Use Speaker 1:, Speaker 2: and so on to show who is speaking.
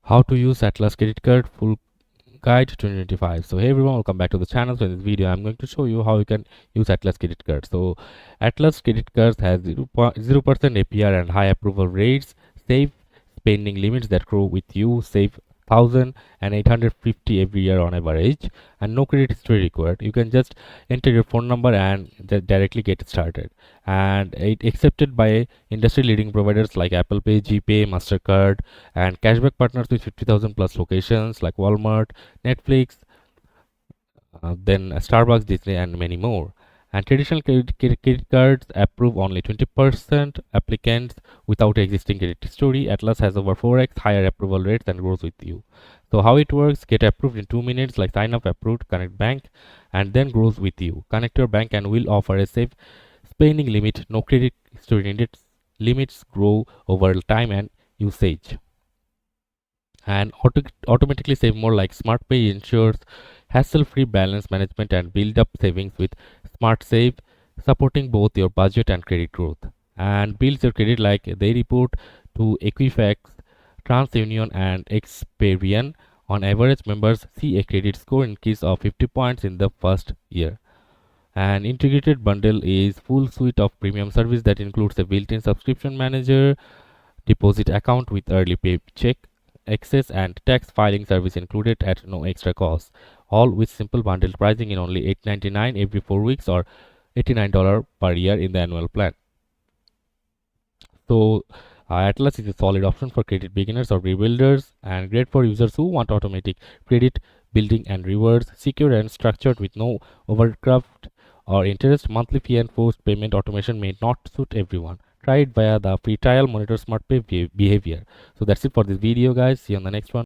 Speaker 1: How to use Atlas credit card full guide 2025. So hey everyone, welcome back to the channel. So in this video I'm going to show you how you can use Atlas credit card. So Atlas credit cards has 0% APR and high approval rates, safe spending limits that grow with you, save 1,850 every year on average, and no credit history required. You can just enter your phone number and directly get started. And it accepted by industry leading providers like Apple Pay, GPay, Mastercard, and cashback partners with 50,000 plus locations like Walmart, Netflix, then Starbucks, Disney, and many more. And traditional credit cards approve only 20% applicants without existing credit history. Atlas has over 4x higher approval rates and grows with you. So how it works: get approved in 2 minutes, like sign up, approved, connect bank, and then grows with you. Connect your bank and will offer a safe spending limit. No credit history needed. Limits grow over time and usage. And automatically save more, like SmartPay ensures hassle-free balance management and build up savings with Smart Save, supporting both your budget and credit growth. And builds your credit like they report to Equifax, TransUnion, and Experian. On average, members see a credit score increase of 50 points in the first year. An integrated bundle is full suite of premium service that includes a built-in subscription manager, deposit account with early pay check access, and tax filing service included at no extra cost, all with simple bundled pricing in only $8.99 every 4 weeks or $89 per year in the annual plan. So Atlas is a solid option for credit beginners or rebuilders, and great for users who want automatic credit building and rewards, secure and structured with no overdraft or interest. Monthly fee and forced payment automation may not suit everyone. Try it via the free trial, monitor smart pay behavior. So that's it for this video, guys. See you on the next one.